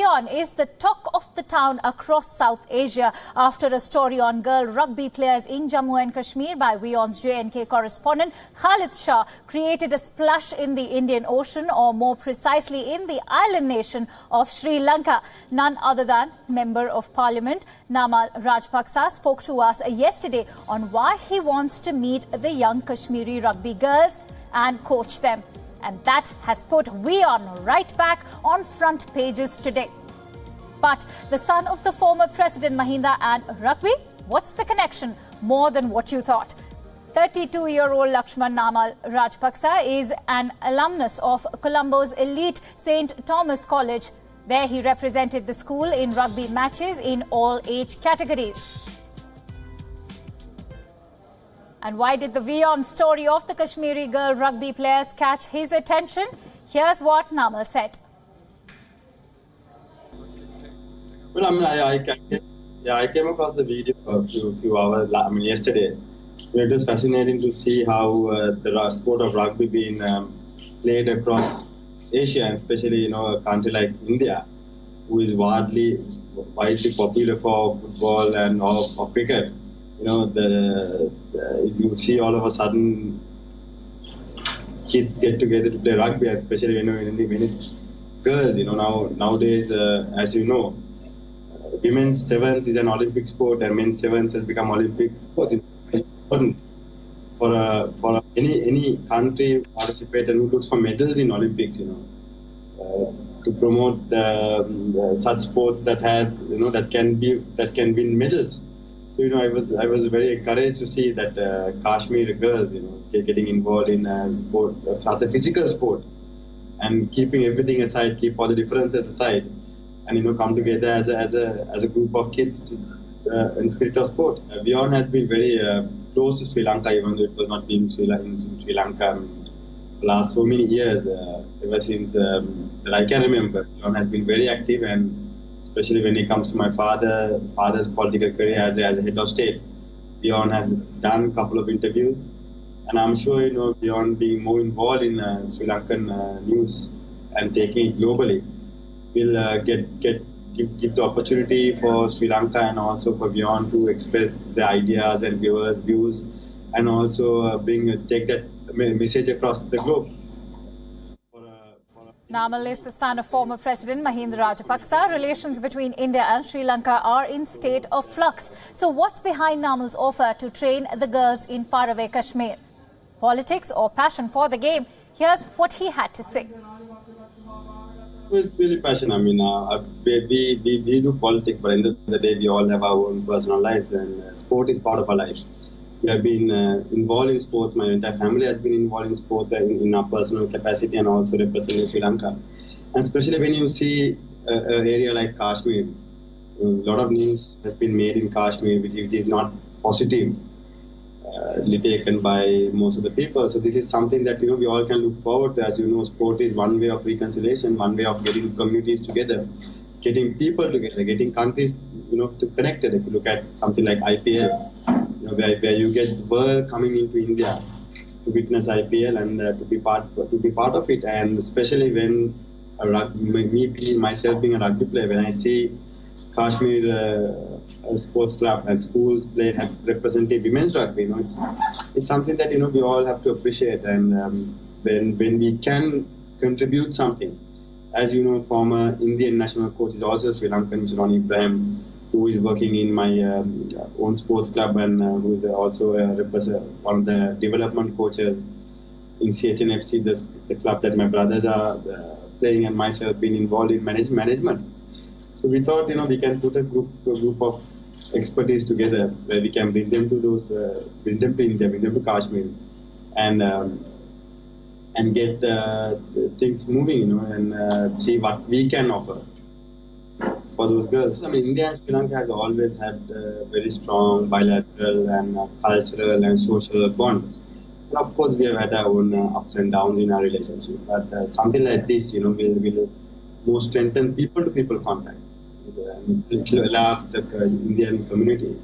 WION is the talk of the town across South Asia after a story on girl rugby players in Jammu and Kashmir by WION's J&K correspondent Khalid Shah created a splash in the Indian Ocean, or more precisely in the island nation of Sri Lanka. None other than Member of Parliament Namal Rajapaksa spoke to us yesterday on why he wants to meet the young Kashmiri rugby girls and coach them. And that has put WION right back on front pages today. But the son of the former President Mahinda and rugby? What's the connection? More than what you thought. 32-year-old Lakshman Namal Rajapaksa is an alumnus of Colombo's elite St. Thomas College. There he represented the school in rugby matches in all age categories. And why did the WION story of the Kashmiri girl rugby players catch his attention? Here's what Namal said. Well, I came across the video a few hours yesterday. It was fascinating to see how the sport of rugby being played across Asia, and especially a country like India, who is widely popular for football and or cricket. You see all of a sudden kids get together to play rugby, and especially when it's girls. Nowadays, as you know, women's sevens is an Olympic sport, and men's sevens has become Olympic sport. It's important for any country participate and who looks for medals in Olympics. To promote such sports that has that can win medals. So I was very encouraged to see that Kashmir girls getting involved in sport, such a physical sport, and keeping everything aside, keep all the differences aside, and come together as a group of kids in spirit of sport. WION has been very close to Sri Lanka, even though it was not being in Sri Lanka last so many years. Ever since that I can remember, WION has been very active, and especially when it comes to my father's political career as a head of state. WION has done a couple of interviews, and I'm sure WION being more involved in Sri Lankan news and taking it globally will give the opportunity for Sri Lanka and also for WION to express their ideas and views, and also take that message across the globe. Namal is the son of former President Mahinda Rajapaksa. Relations between India and Sri Lanka are in state of flux. So what's behind Namal's offer to train the girls in faraway Kashmir? Politics or passion for the game? Here's what he had to say. It's really passion. We do politics, but at the end of the day, we all have our own personal lives, and sport is part of our life. We have been involved in sports. My entire family has been involved in sports in our personal capacity, and also representing Sri Lanka. And especially when you see an area like Kashmir, a lot of news has been made in Kashmir which is not positively taken by most of the people. So this is something that we all can look forward to. As you know, sport is one way of reconciliation, one way of getting communities together, getting people together, getting countries to connected. If you look at something like IPL, where you get the world coming into India to witness IPL and to be part of it, and especially when myself being a rugby player, when I see Kashmir sports club and schools representing women's rugby, it's something that we all have to appreciate. And when we can contribute something, as former Indian national coach is also Sri Lankan, Mr. Ronnie Ibrahim, who is working in my own sports club, and who is also one of the development coaches in CHNFC, the club that my brothers are playing, and myself being involved in management. So we thought, we can put a group of expertise together where we can bring them to India, bring them to Kashmir, and get things moving, and see what we can offer for those girls. India and Sri Lanka has always had a very strong bilateral and cultural and social bond. And of course, we have had our own ups and downs in our relationship. But something like this, will more strengthen people-to-people contact. It will allow the Indian community,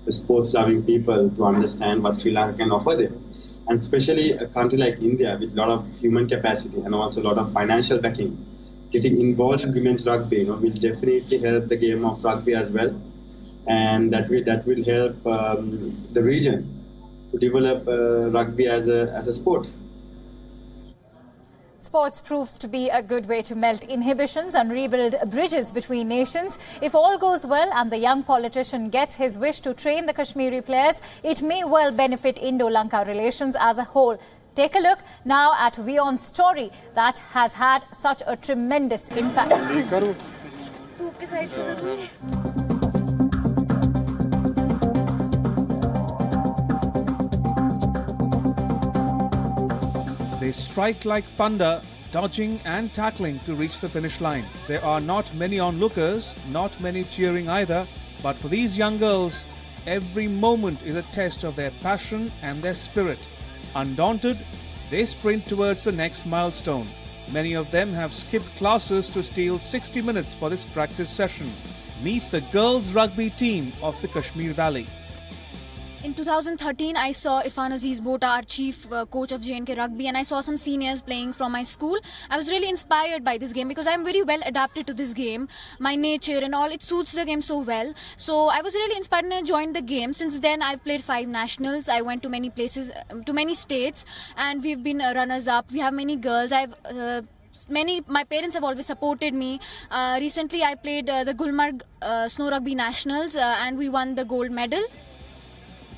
the sports-loving people, to understand what Sri Lanka can offer them. And especially a country like India, with a lot of human capacity and also a lot of financial backing, getting involved in women's rugby, will definitely help the game of rugby as well, and that will help the region to develop rugby as a sport. Sports proves to be a good way to melt inhibitions and rebuild bridges between nations. If all goes well and the young politician gets his wish to train the Kashmiri players, it may well benefit Indo-Lanka relations as a whole. Take a look now at WION's story that has had such a tremendous impact. They strike like thunder, dodging and tackling to reach the finish line. There are not many onlookers, not many cheering either, but for these young girls, every moment is a test of their passion and their spirit. Undaunted, they sprint towards the next milestone. Many of them have skipped classes to steal 60 minutes for this practice session. Meet the girls' rugby team of the Kashmir Valley. In 2013, I saw Irfan Aziz Bota, our chief coach of J&K Rugby, and I saw some seniors playing from my school. I was really inspired by this game because I'm very well adapted to this game. My nature and all, it suits the game so well. So I was really inspired and I joined the game. Since then, I've played 5 nationals. I went to many places, to many states, and we've been runners-up. We have many girls. My parents have always supported me. Recently, I played the Gulmarg Snow Rugby Nationals and we won the gold medal.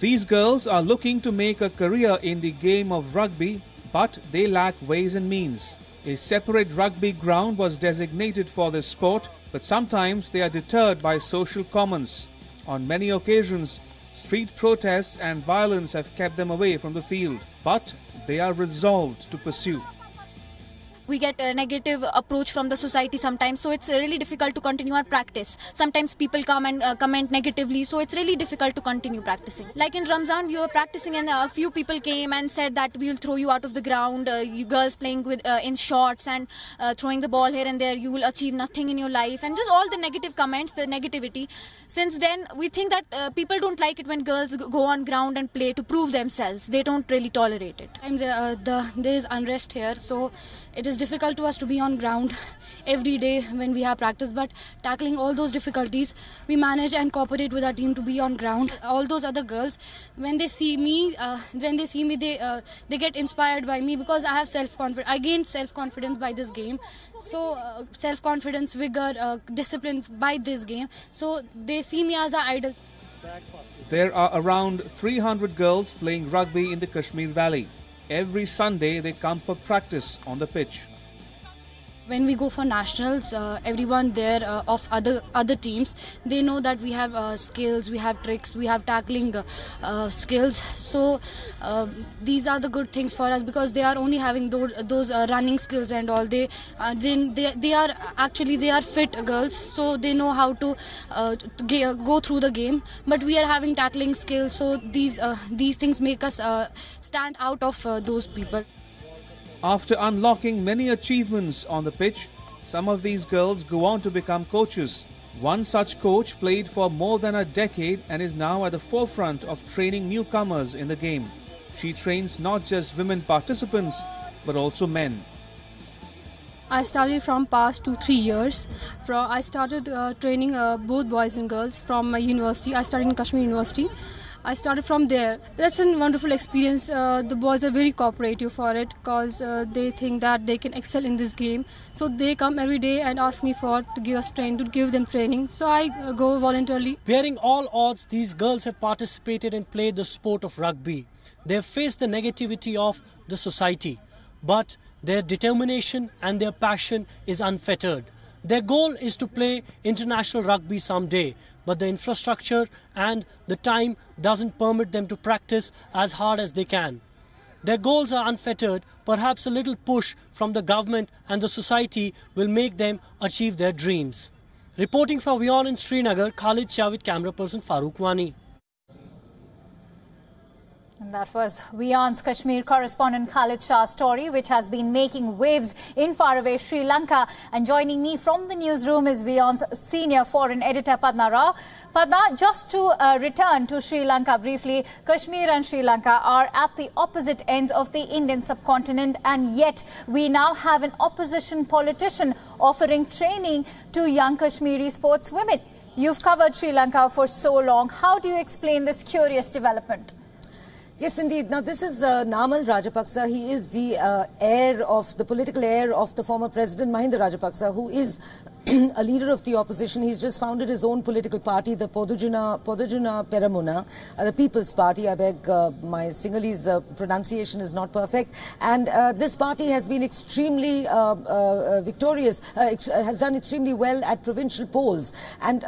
These girls are looking to make a career in the game of rugby, but they lack ways and means. A separate rugby ground was designated for this sport, but sometimes they are deterred by social comments. On many occasions, street protests and violence have kept them away from the field, but they are resolved to pursue. We get a negative approach from the society sometimes, so it's really difficult to continue our practice. Sometimes people come and comment negatively, so it's really difficult to continue practicing. Like in Ramzan, we were practicing and a few people came and said that we will throw you out of the ground, you girls playing with in shorts and throwing the ball here and there, you will achieve nothing in your life, and just all the negative comments, the negativity. Since then, we think that people don't like it when girls go on ground and play to prove themselves. They don't really tolerate it. There is unrest here, so it is difficult to us to be on ground every day when we have practice, but tackling all those difficulties, we manage and cooperate with our team to be on ground. All those other girls, when they see me, they get inspired by me because I have self-confidence. I gained self-confidence by this game. So self-confidence, vigor, discipline by this game. So they see me as an idol. There are around 300 girls playing rugby in the Kashmir Valley. Every Sunday they come for practice on the pitch. When we go for nationals, everyone there of other teams, they know that we have skills, we have tricks, we have tackling skills. So these are the good things for us because they are only having those running skills and all. They are fit girls, so they know how to go through the game. But we are having tackling skills, so these things make us stand out of those people. After unlocking many achievements on the pitch, some of these girls go on to become coaches. One such coach played for more than a decade and is now at the forefront of training newcomers in the game. She trains not just women participants, but also men. I started from past 2-3 years. I started training both boys and girls from my university. I started in Kashmir University. I started from there. That's a wonderful experience. The boys are very cooperative for it because they think that they can excel in this game. So they come every day and ask me to give them training. So I go voluntarily. Bearing all odds, these girls have participated and played the sport of rugby. They have faced the negativity of the society, but their determination and their passion is unfettered. Their goal is to play international rugby someday, but the infrastructure and the time doesn't permit them to practice as hard as they can. Their goals are unfettered. Perhaps a little push from the government and the society will make them achieve their dreams. Reporting for WION in Srinagar, Khalid Shah with camera person Farooq Wani. And that was WION's Kashmir correspondent Khalid Shah's story, which has been making waves in faraway Sri Lanka. And joining me from the newsroom is WION's senior foreign editor Padma Rao. Padma, just to return to Sri Lanka briefly, Kashmir and Sri Lanka are at the opposite ends of the Indian subcontinent, and yet we now have an opposition politician offering training to young Kashmiri sportswomen. You've covered Sri Lanka for so long. How do you explain this curious development? Yes, indeed. Now, this is Namal Rajapaksa. He is the political heir of the former president, Mahinda Rajapaksa, who is a leader of the opposition. He's just founded his own political party, the Podujuna Peramuna, the People's Party. I beg my Sinhalese pronunciation is not perfect. And this party has been extremely victorious, has done extremely well at provincial polls. And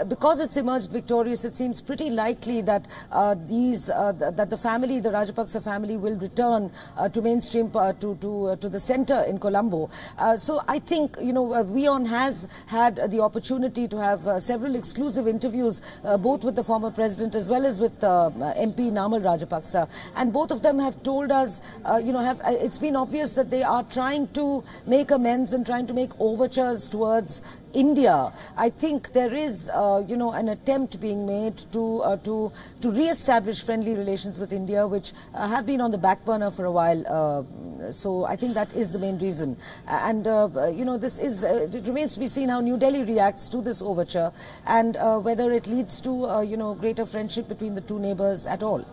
because it's emerged victorious, it seems pretty likely that that the family, the Rajapaksa family, will return to mainstream, to the centre in Colombo. So I think, WION has had the opportunity to have several exclusive interviews, both with the former president as well as with MP Namal Rajapaksa. And both of them have told us, it's been obvious that they are trying to make amends and trying to make overtures towards India. I think there is, an attempt being made to re-establish friendly relations with India, which have been on the back burner for a while. So I think that is the main reason. And, it remains to be seen how New Delhi reacts to this overture and whether it leads to, greater friendship between the two neighbours at all.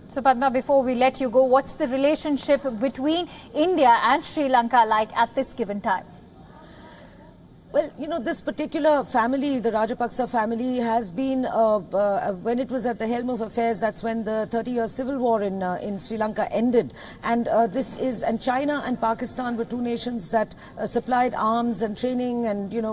So, Padma, before we let you go, what's the relationship between India and Sri Lanka like at this given time? Well, this particular family, the Rajapaksa family, has been, when it was at the helm of affairs, that's when the 30-year civil war in Sri Lanka ended. And and China and Pakistan were two nations that supplied arms and training and, to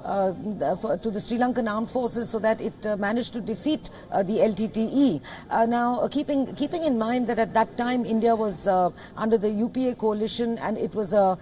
the Sri Lankan armed forces so that it managed to defeat the LTTE. Now, keeping in mind that at that time India was under the UPA coalition, and it was a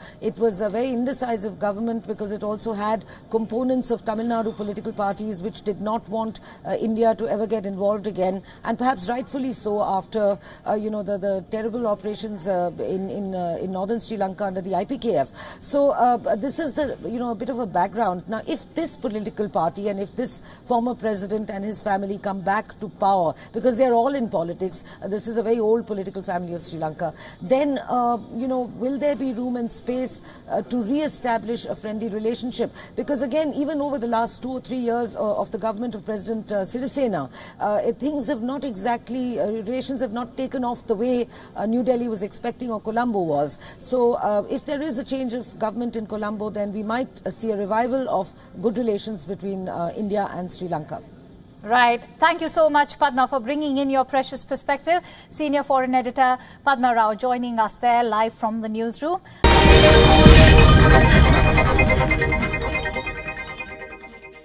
very indecisive government because it also had components of Tamil Nadu political parties which did not want India to ever get involved again, and perhaps rightfully so after the terrible operations in northern Sri Lanka under the IPKF. So this is a bit of a background. Now, if this political party and if this former president and his family come back to power, because they are all in politics, this is a very old political family of Sri Lanka, then will there be room and space to re-establish a friendly relationship? Because again, even over the last 2 or 3 years of the government of President Sirisena, things have not exactly, relations have not taken off the way New Delhi was expecting or Colombo was. So if there is a change of government in Colombo, then we might see a revival of good relations between India and Sri Lanka. Right. Thank you so much, Padma, for bringing in your precious perspective. Senior foreign editor Padma Rao joining us there live from the newsroom.